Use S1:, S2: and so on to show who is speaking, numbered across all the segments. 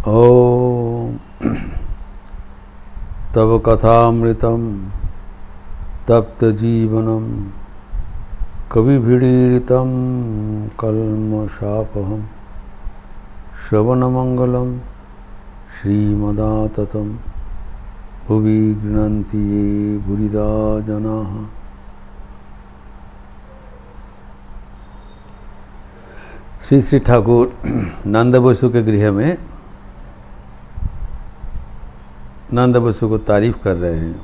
S1: ॐ तव कथामृतं तप्तजीवनं कविभिरीडितं कल्मषापहं श्रवणमंगलं श्रीमदाततं भुवि गृह्णन्ति ये भूरिदा जनाः। श्री श्री ठाकुर नंद बसु के गृह में नंद बसु को तारीफ कर रहे हैं।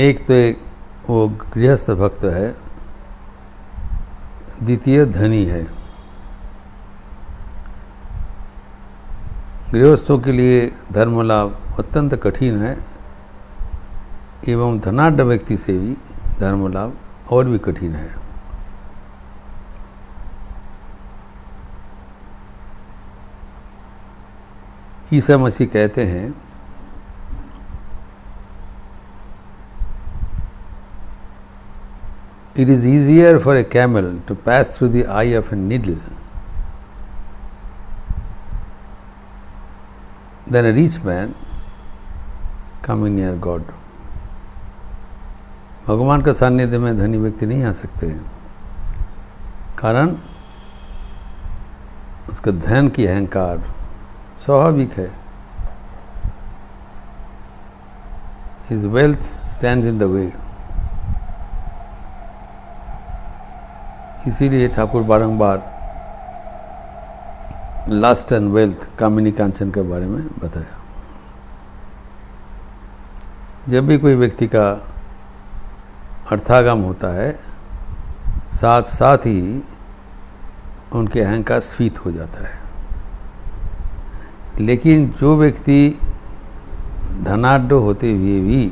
S1: एक तो वो गृहस्थ भक्त है, द्वितीय धनी है। गृहस्थों के लिए धर्म लाभ अत्यंत कठिन है एवं धनाढ्य व्यक्ति से भी धर्म लाभ और भी कठिन है। ईसा मसीह कहते हैं it is easier for a camel to pass through the eye of a needle than a rich man coming near God. भगवान का सान्निध्य में धनी व्यक्ति नहीं आ सकते हैं, कारण उसका धन की अहंकार स्वाभाविक है। His wealth stands in the way। इसीलिए ठाकुर बारंबार लस्ट एंड वेल्थ, कामिनी कांचन के बारे में बताया। जब भी कोई व्यक्ति का अर्थागम होता है, साथ साथ ही उनके अहंकार स्फीत हो जाता है। लेकिन जो व्यक्ति धनाढ्य होते हुए भी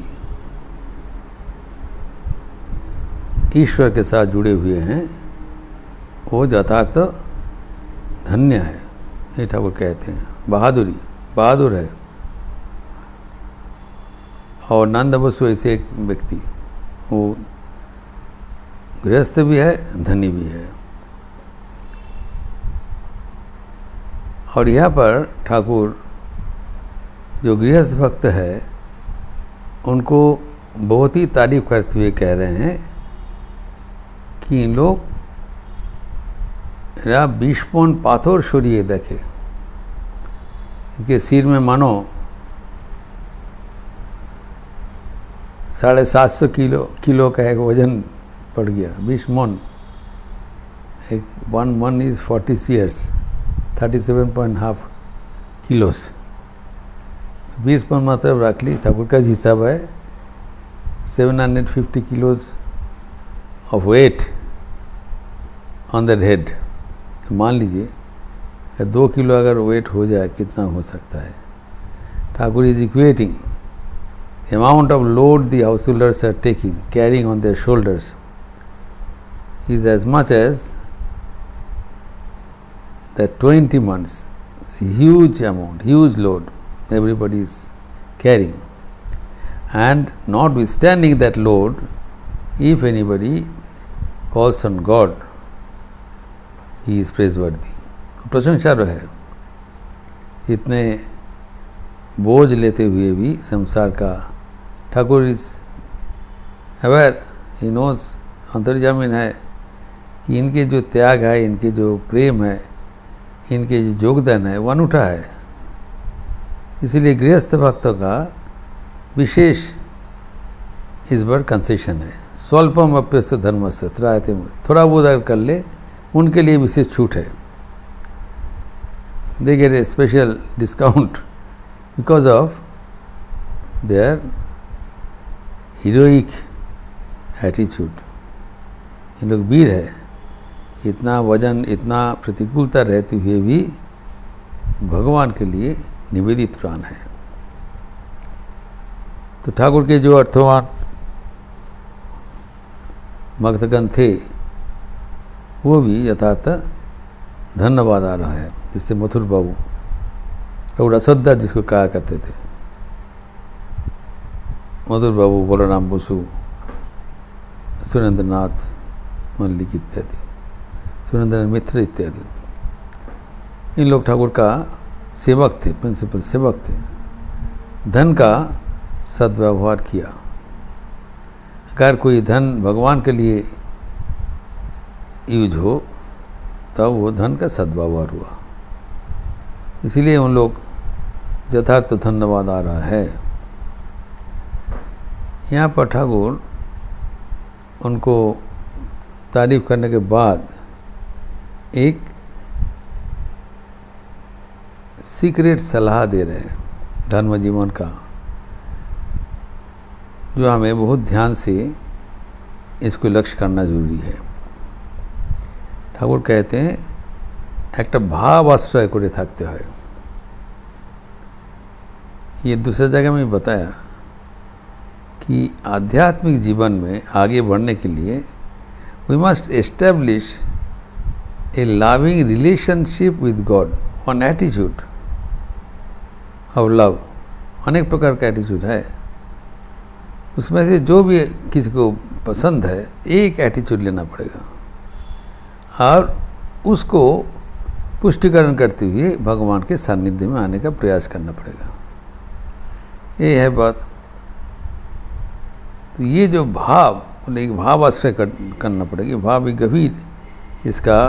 S1: ईश्वर के साथ जुड़े हुए हैं, वो यथार्थ धन्य है। ये ठाकुर कहते हैं बहादुर है। और नंद बसु ऐसे एक व्यक्ति, वो गृहस्थ भी है, धनी भी है। और यहाँ पर ठाकुर जो गृहस्थ भक्त है उनको बहुत ही तारीफ करते हुए कह रहे हैं कि इन लोग 20 पौंड पाथर सरिए देखे, इनके सिर में मानो 750 किलो का एक वजन पड़ गया। 20 मन, एक 1 मन इज 40 years, 37.5 किलोस। 20 मन मतलब रख ली, ठाकुर का हिसाब है 750 kilos of weight on the head. मान लीजिए 2 किलो अगर वेट हो जाए, कितना हो सकता है। Thakur is equating the amount of load the householders are carrying on their shoulders is as much as that 20 months. It's a huge amount, huge load everybody is carrying. And notwithstanding that load, if anybody calls on God, he is praiseworthy. प्रशंसा है। इतने बोझ लेते हुए भी संसार का ठाकुर इज अवेयर, ही नोज, अंतर्जामीन है कि इनके जो त्याग है, इनके जो प्रेम है, इनके जो योगदान है वो अनूठा है। इसीलिए गृहस्थ भक्तों का विशेष इस बार कंसेशन है। स्वल्पम अप्यस्त धर्म से त्रायते में, थोड़ा बहुत अगर कर ले उनके लिए विशेष छूट है। They get A special discount because of their heroic attitude. ये लोग वीर है, इतना वजन, इतना प्रतिकूलता रहते हुए भी भगवान के लिए निवेदित प्राण है। तो ठाकुर के जो अर्थवान भक्तगण थे वो भी यथार्थ धन्यवाद आ रहा है। जिससे मथुर बाबू और असद्दा जिसको कहा करते थे, मधुर बाबू, बलराम बसु, सुरेंद्रनाथ मल्लिक इत्यादि सुरेंद्र मित्र इत्यादि, इन लोग ठाकुर का सेवक थे, प्रिंसिपल सेवक थे। धन का सद्व्यवहार किया। अगर कोई धन भगवान के लिए यूज हो तब वो धन का सद्व्यवहार हुआ। इसीलिए उन लोग यथार्थ धन्यवाद आ रहा है। यहाँ पर ठाकुर उनको तारीफ करने के बाद एक सीक्रेट सलाह दे रहे हैं धर्म जीवन का, जो हमें बहुत ध्यान से इसको लक्ष्य करना जरूरी है। ठाकुर कहते हैं एक भाव आश्रय करे থাকতে হয়। ये दूसरी जगह में बताया कि आध्यात्मिक जीवन में आगे बढ़ने के लिए we must establish a loving relationship with God on attitude of love. अनेक प्रकार का एटीट्यूड है, उसमें से जो भी किसी को पसंद है एक एटीट्यूड लेना पड़ेगा और उसको पुष्टिकरण करते हुए भगवान के सानिध्य में आने का प्रयास करना पड़ेगा। ये है बात। तो ये जो भाव, एक भाव आश्रय करना पड़ेगा, भाव भी गंभीर इसका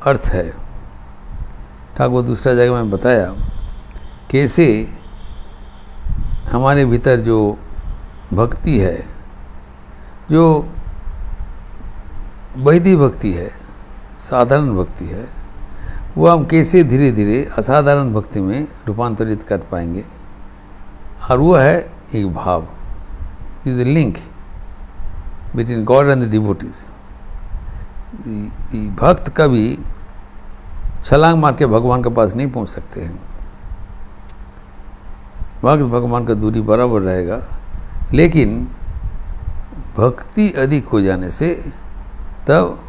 S1: अर्थ है। ठाकुर दूसरा जगह में बताया कैसे हमारे भीतर जो भक्ति है, जो वैदिक भक्ति है, साधारण भक्ति है, वो हम कैसे धीरे धीरे असाधारण भक्ति में रूपांतरित कर पाएंगे। और वो है एक भाव, is the link between God and the devotees. भक्त कभी छलांग मार के भगवान के पास नहीं पहुंच सकते हैं। भक्त भगवान का दूरी बराबर रहेगा, लेकिन भक्ति अधिक हो जाने से तब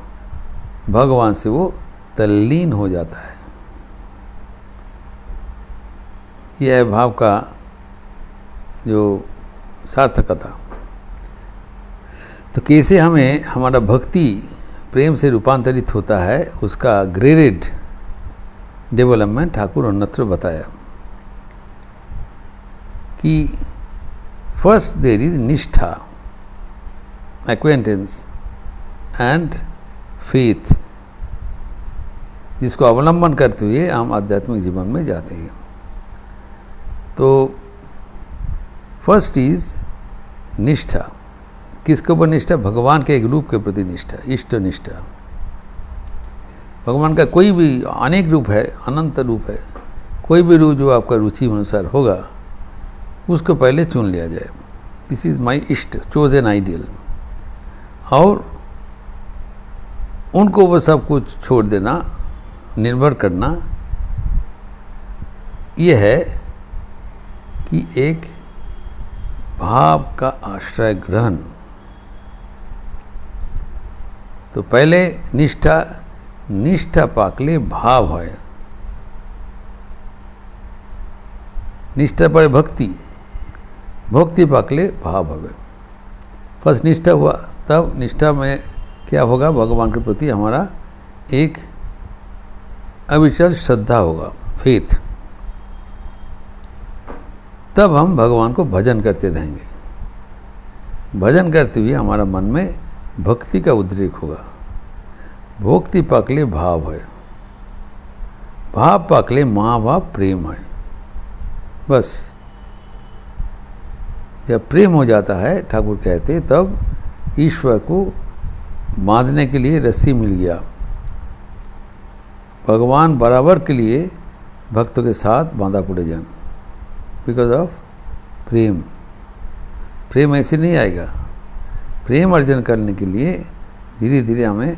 S1: भगवान से वो तल्लीन हो जाता है। यह है भाव का जो सार्थकता। तो कैसे हमें हमारा भक्ति प्रेम से रूपांतरित होता है, उसका ग्रेडेड डेवलपमेंट ठाकुर अन्यत्र बताया कि फर्स्ट देर इज निष्ठा, एक्वेंटेंस एंड फेथ, जिसको अवलंबन करते हुए हम आध्यात्मिक जीवन में जाते हैं। तो फर्स्ट इज निष्ठा। किसके ऊपर निष्ठा? भगवान के एक रूप के प्रति निष्ठा, इष्ट निष्ठा। भगवान का कोई भी अनेक रूप है, अनंत रूप है, कोई भी रूप जो आपका रुचि अनुसार होगा उसको पहले चुन लिया जाए। दिस इज माई इष्ट, चोजन आइडियल। और उनको वो सब कुछ छोड़ देना, निर्भर करना, ये है कि एक भाव का आश्रय ग्रहण। तो पहले निष्ठा, निष्ठा पाकले भाव है, निष्ठा पर भक्ति, भक्ति पाकले भाव हवे। फर्स्ट निष्ठा हुआ, तब निष्ठा में क्या होगा? भगवान के प्रति हमारा एक अविचल श्रद्धा होगा, फेथ। तब हम भगवान को भजन करते रहेंगे। भजन करते हुए हमारा मन में भक्ति का उद्रेक होगा। भक्ति पाकले भाव है, भाव पाकले महाभाव प्रेम है। बस जब प्रेम हो जाता है, ठाकुर कहते, तब ईश्वर को बांधने के लिए रस्सी मिल गया। भगवान बराबर के लिए भक्तों के साथ बांधा पड़े जान, बिकॉज ऑफ प्रेम। प्रेम ऐसे नहीं आएगा। प्रेम अर्जन करने के लिए धीरे धीरे हमें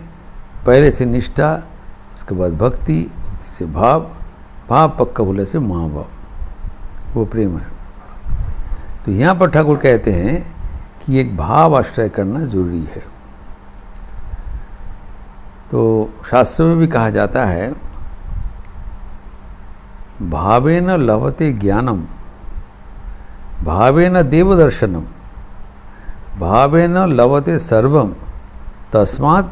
S1: पहले से निष्ठा, उसके बाद भक्ति, भक्ति से भाव, भाव पक्का होने से महाभाव, वो प्रेम है। तो यहाँ पर ठाकुर कहते हैं कि एक भाव आश्रय करना जरूरी है। तो शास्त्रों में भी कहा जाता है, भावेन लभते ज्ञानम, भावेन देवदर्शनम, भावेन लभते सर्वम, तस्मात्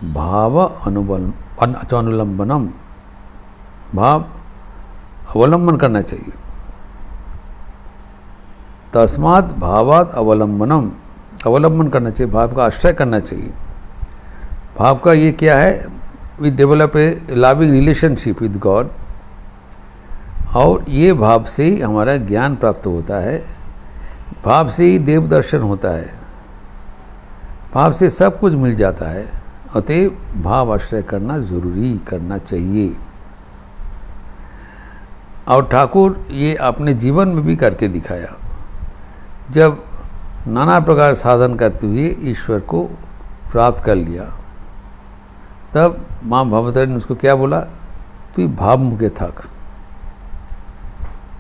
S1: भाव अनुलंबनम, भाव अवलंबन करना चाहिए। तस्मात् भावात अवलंबनम, अवलंबन करना चाहिए, भाव का आश्रय करना चाहिए। भाव का ये क्या है, we develop a loving relationship with God, और ये भाव से ही हमारा ज्ञान प्राप्त होता है, भाव से ही देव दर्शन होता है, भाव से सब कुछ मिल जाता है। अतएव भाव आश्रय करना जरूरी करना चाहिए। और ठाकुर ये अपने जीवन में भी करके दिखाया। जब नाना प्रकार साधन करते हुए ईश्वर को प्राप्त कर लिया, तब माँ भवतारिणी ने उसको क्या बोला, तू भाव मुके थक,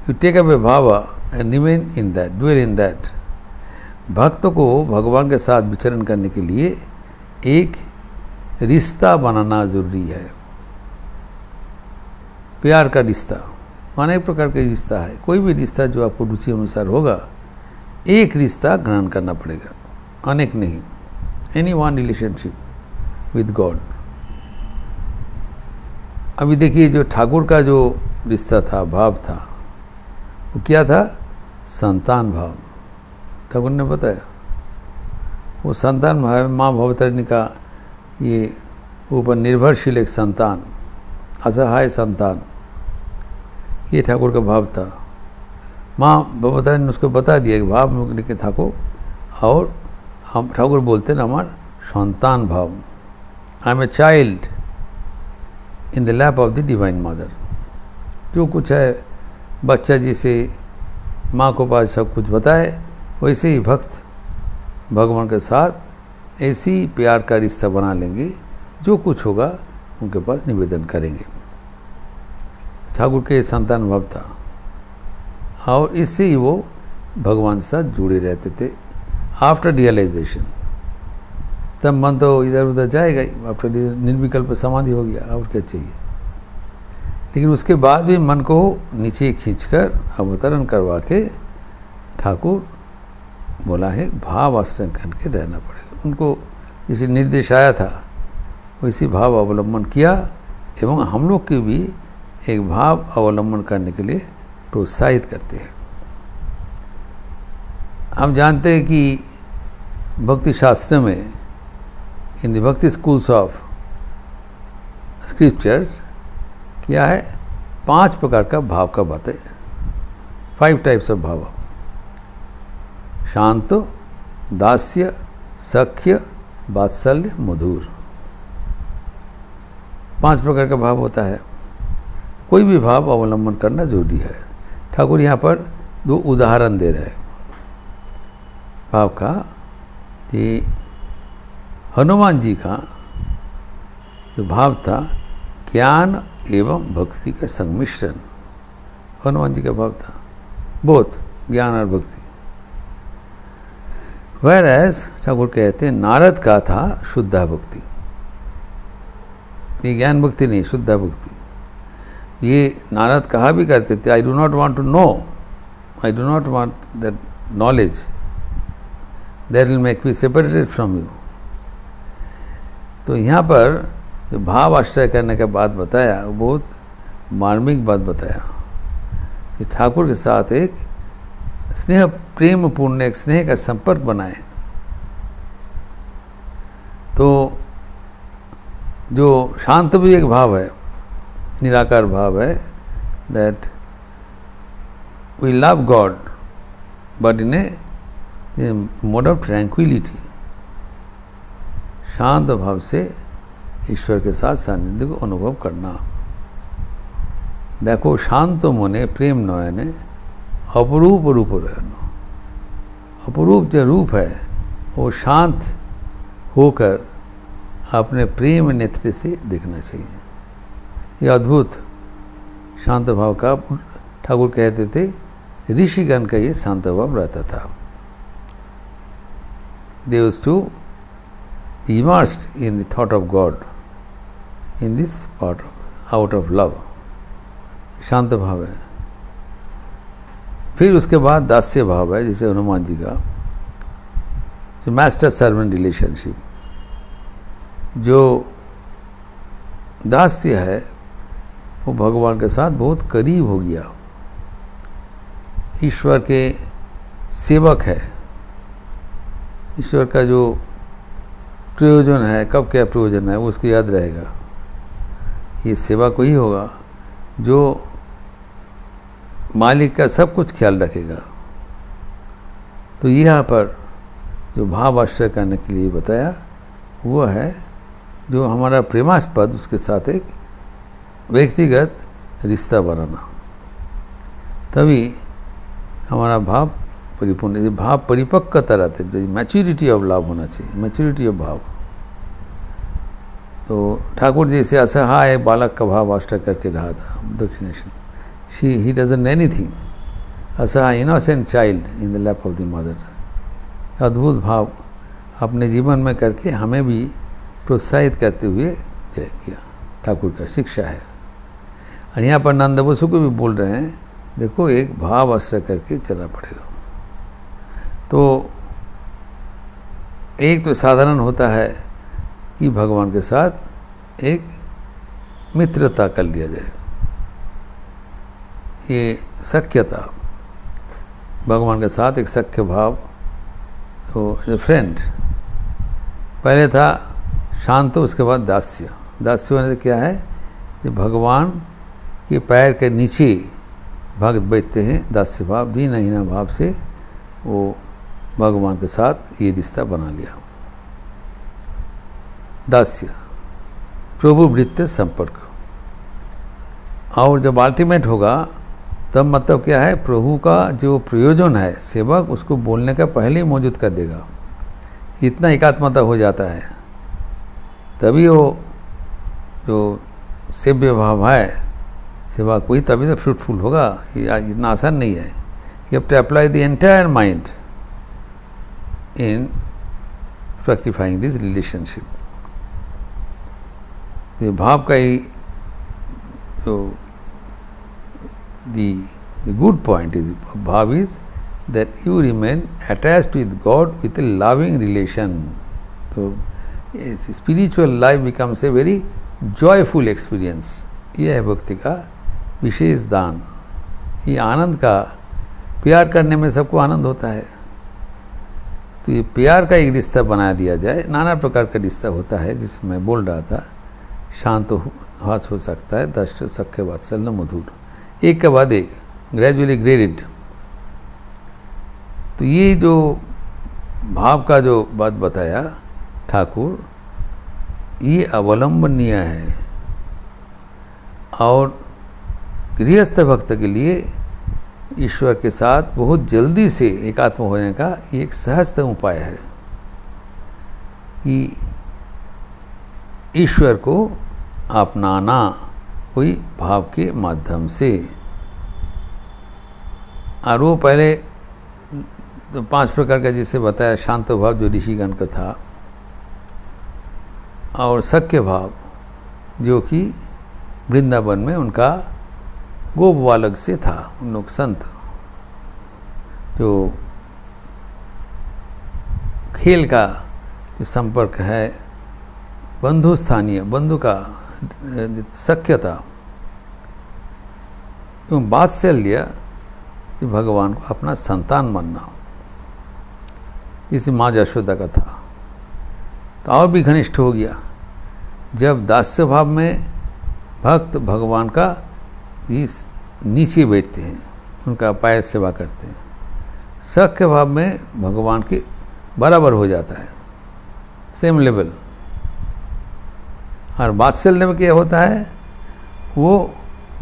S1: you take up a bhav and remain in that, dwell in that. भक्त को भगवान के साथ विचरण करने के लिए एक रिश्ता बनाना जरूरी है। प्यार का रिश्ता, अनेक प्रकार के रिश्ता है, कोई भी रिश्ता जो आपको रुचि अनुसार होगा, एक रिश्ता ग्रहण करना पड़ेगा, अनेक नहीं। Any one relationship with God. अभी देखिए जो ठाकुर का जो रिश्ता था, भाव था, वो क्या था, संतान भाव। ठाकुर ने बताया वो संतान भाव, माँ भवतारिणी का ये ऊपर निर्भरशील एक संतान, असहाय संतान, ये ठाकुर का भाव था। माँ भवतारिणी ने उसको बता दिया कि भाव में लेके थाको, और हम ठाकुर बोलते ना हमार संतान भाव, I am a child in the lap of the divine mother. जो कुछ है बच्चा जिसे माँ को पास सब कुछ बताए, वैसे ही भक्त भगवान के साथ ऐसी प्यार का रिश्ता बना लेंगे, जो कुछ होगा उनके पास निवेदन करेंगे। ठाकुर के संतान भाव था, और इससे ही वो भगवान के साथ जुड़े रहते थे। आफ्टर रियलाइजेशन, तब मन तो इधर उधर जाएगा ही, आफ्टर निर्विकल्प समाधि हो गया, और क्या चाहिए। लेकिन उसके बाद भी मन को नीचे खींचकर अवतरण करवा के ठाकुर बोला है भाव आश्रय करके रहना पड़ेगा। उनको जैसे निर्देश आया था वैसी भाव अवलंबन किया, एवं हम लोग के भी एक भाव अवलंबन करने के लिए प्रोत्साहित करते हैं। हम जानते हैं कि भक्ति शास्त्र में, इन द भक्ति स्कूल्स ऑफ स्क्रिप्चर्स, क्या है, 5 प्रकार का भाव का बात है, 5 टाइप्स ऑफ भाव। शांत, दास्य, सख्य, वात्सल्य, मधुर, 5 प्रकार का भाव होता है। कोई भी भाव अवलंबन करना जरूरी है। ठाकुर यहाँ पर 2 उदाहरण दे रहे हैं भाव का, कि हनुमान जी का जो भाव था, ज्ञान एवं भक्ति का संमिश्रण, हनुमान जी का भाव था, बोथ ज्ञान और भक्ति। whereas ठाकुर कहते हैं नारद का था शुद्धा भक्ति, ये ज्ञान भक्ति नहीं, शुद्धा भक्ति। ये नारद कहा भी करते थे, I do not want to know, I do not want that knowledge that will make me separated from you. तो यहाँ पर जो भाव आश्रय करने का बात बताया, वो बहुत मार्मिक बात बताया कि ठाकुर के साथ एक स्नेह, प्रेम पूर्ण एक स्नेह का संपर्क बनाए। तो जो शांत भी एक भाव है, निराकार भाव है, that we love God but in a mode of tranquillity. शांत भाव से ईश्वर के साथ सानिध्य को अनुभव करना। देखो शांत मने प्रेम नयने अपरूप रूप रहना। अपरूप जो रूप है वो शांत होकर अपने प्रेम नेत्र से देखना चाहिए। ये अद्भुत शांत भाव का ठाकुर कहते थे, ऋषिगण का ये शांत भाव रहता था। They used to be immersed in the thought of God, in this part of out of love, शांत भाव है। फिर उसके बाद दास्य भाव है, जैसे हनुमान जी का जो मास्टर सर्वेंट रिलेशनशिप, जो दास्य है वो भगवान के साथ बहुत करीब हो गया, ईश्वर के सेवक है। ईश्वर का जो प्रयोजन है, कब क्या प्रयोजन है वो उसको याद रहेगा। ये सेवा को ही होगा जो मालिक का सब कुछ ख्याल रखेगा। तो यहाँ पर जो भाव आश्रय करने के लिए बताया वो है जो हमारा प्रेमास्पद, उसके साथ एक व्यक्तिगत रिश्ता बनाना, तभी हमारा भाव परिपूर्ण, भाव परिपक्वता रहते, मैच्योरिटी ऑफ लव होना चाहिए, मैच्योरिटी ऑफ भाव। तो ठाकुर जैसे असहाय बालक का भाव आश्रय करके रहा था दक्षिणेश्वर, ही डजंट एनीथिंग, असहाय innocent child in the lap of the mother. अद्भुत भाव अपने जीवन में करके हमें भी प्रोत्साहित करते हुए जय किया। ठाकुर का शिक्षा है। और यहाँ पर नंद बसु को भी बोल रहे हैं, देखो एक भाव आश्रय करके चलना पड़ेगा। तो एक तो साधारण होता है कि भगवान के साथ एक मित्रता कर लिया जाए, ये सख्यता, भगवान के साथ एक सख्य भाव, तो फ्रेंड। पहले था शांत, उसके बाद दास्य। दास्य होने से क्या है कि भगवान के पैर के नीचे भक्त बैठते हैं, दास्य भाव, दीनहीन भाव से वो भगवान के साथ ये रिश्ता बना लिया। दास्य प्रभु वृत्ति संपर्क। और जब अल्टीमेट होगा तब मतलब क्या है, प्रभु का जो प्रयोजन है सेवक उसको बोलने का पहले ही मौजूद कर देगा। इतना एकात्मता हो जाता है, तभी वो जो सेव्य भाव है सेवा कोई, तभी तो फ्रूटफुल होगा। ये इतना आसान नहीं है। You have to apply the entire mind in fructifying this relationship. तो भाव का ही जो the good point is, bhav is that you remain attached with God with a loving relation. So spiritual life becomes a very joyful experience. यह है भक्ति का विशेष दान। ये आनंद का, प्यार करने में सबको आनंद होता है। तो ये प्यार का एक रिश्ता बना दिया जाए। नाना प्रकार का रिश्ता होता है जिसमें मैं बोल रहा था, शांत हाथ हो सकता है, दश सख्य वात्सल्य मधुर, एक के बाद एक, ग्रेजुअली ग्रेडेड। तो ये जो भाव का जो बात बताया ठाकुर, ये अवलंबनीय है। और गृहस्थ भक्त के लिए ईश्वर के साथ बहुत जल्दी से एकात्म होने का एक सहजतम उपाय है कि ईश्वर को अपनाना कोई भाव के माध्यम से। और वो पहले तो 5 प्रकार का जिसे बताया, शांत भाव जो ऋषिगण का था, और सख्य भाव जो कि वृंदावन में उनका गोप बालक से था। उन लोग संत जो खेल का जो संपर्क है, बंधु स्थानीय बंधु का सख्यता एवं वात्सल्य, कि भगवान को अपना संतान मानना, इसी माँ यशोदा का था। तो और भी घनिष्ठ हो गया जब दास्य भाव में भक्त भगवान का इस नीचे बैठते हैं, उनका पैर सेवा करते हैं। सख्य भाव में भगवान के बराबर हो जाता है, सेम लेवल। और वात्सल्य में क्या होता है, वो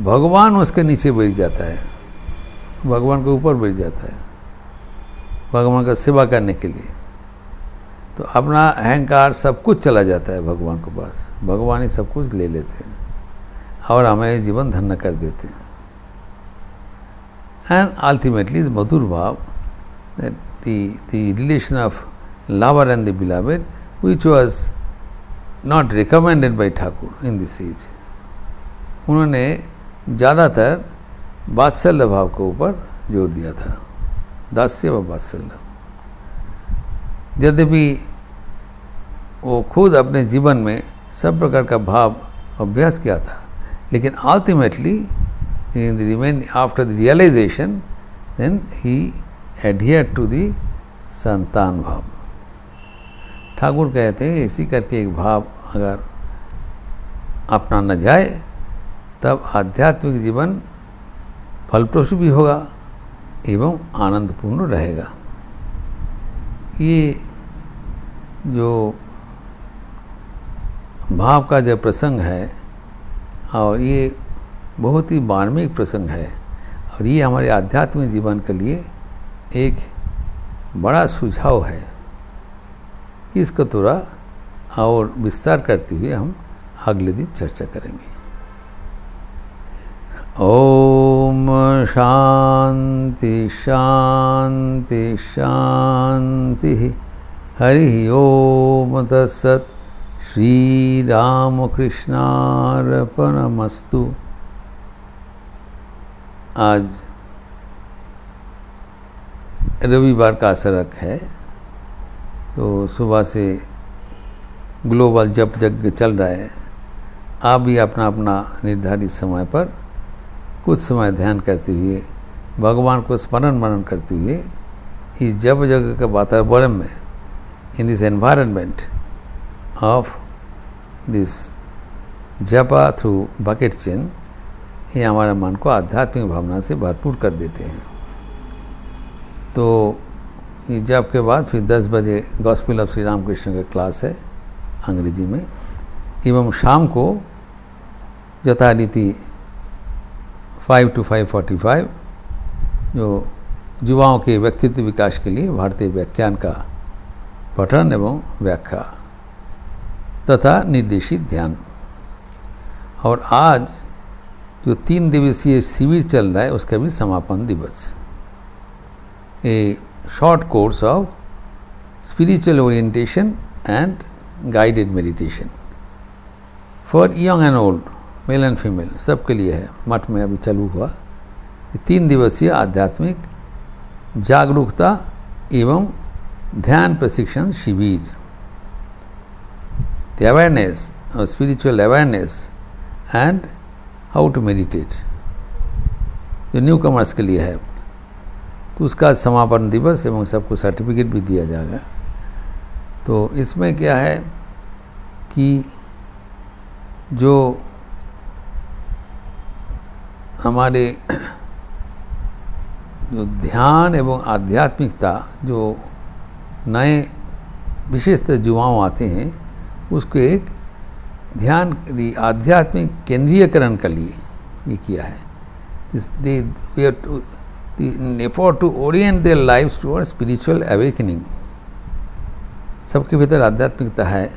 S1: भगवान उसके नीचे बैठ जाता है, भगवान के ऊपर बैठ जाता है भगवान का सेवा करने के लिए। तो अपना अहंकार सब कुछ चला जाता है भगवान के पास, भगवान ही सब कुछ ले लेते हैं और हमारे जीवन धन्य कर देते हैं। एंड अल्टीमेटली मधुर भाव, the relation of lover and the beloved, which was not recommended by Thakur in this age. उन्होंने ज़्यादातर वात्सल्य भाव के ऊपर जोर दिया था, दास्य व वात्सल्य। यद्यपि वो खुद अपने जीवन में सब प्रकार का भाव अभ्यास किया था, लेकिन ultimately in the remain after the realisation then he adhere to the santan bhav. Thakur कहते हैं इसी करके एक भाव अगर अपना न जाए तब आध्यात्मिक जीवन फलप्रसू भी होगा एवं आनंदपूर्ण रहेगा। ये जो भाव का जो प्रसंग है और ये बहुत ही मार्मिक प्रसंग है और ये हमारे आध्यात्मिक जीवन के लिए एक बड़ा सुझाव है। इसको थोड़ा और विस्तार करते हुए हम अगले दिन चर्चा करेंगे। ओम शांति शांति शांति। हरि ओम तत्सत्। श्री राम कृष्णार्पणमस्तु। आज रविवार का असरक है, तो सुबह से ग्लोबल जप यज्ञ चल रहा है। आप भी अपना अपना निर्धारित समय पर कुछ समय ध्यान करते हुए भगवान को स्मरण मनन करते हुए इस जप यज्ञ के वातावरण में, in this environment of this जपा थ्रू बकेट चेन, ये हमारे मन को आध्यात्मिक भावना से भरपूर कर देते हैं। तो ये जप के बाद फिर 10 बजे गॉस्पेल ऑफ श्री रामकृष्ण का क्लास है अंग्रेजी में, एवं शाम को यथारीति 5 to 5:45 जो युवाओं के व्यक्तित्व विकास के लिए भारतीय व्याख्यान का पठन एवं व्याख्या तथा निर्देशित ध्यान। और आज जो 3 दिवसीय शिविर चल रहा है उसका भी समापन दिवस। ए short course of spiritual orientation and guided meditation for young and old, male and female, सबके लिए है। मठ में अभी चालू हुआ 3 दिवसीय आध्यात्मिक जागरूकता एवं ध्यान प्रशिक्षण शिविर। द अवेयरनेस और spiritual awareness and how to meditate, जो न्यू कमर्स के लिए है। तो उसका समापन दिवस एवं सबको सर्टिफिकेट भी दिया जाएगा। तो इसमें क्या है कि जो हमारे जो ध्यान एवं आध्यात्मिकता जो नए विशेषतः युवाओं आते हैं, उसको एक ध्यान आध्यात्मिक केंद्रीयकरण के लिए ये किया है। Effort to orient their lives toward spiritual awakening. सबके भीतर आध्यात्मिकता है,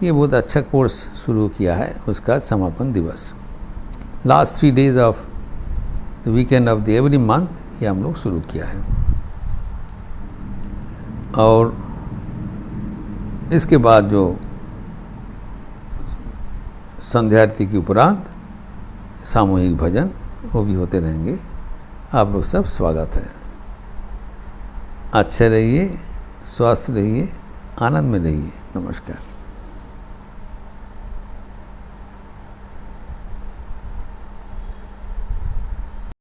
S1: ये बहुत अच्छा कोर्स शुरू किया है। उसका समापन दिवस last 3 days of the weekend of the every month ये हम लोग शुरू किया है। और इसके बाद जो संध्या आरती के उपरांत सामूहिक भजन वो भी होते रहेंगे। आप लोग सब स्वागत है। अच्छे रहिए, स्वस्थ रहिए, आनंद में रहिए। नमस्कार।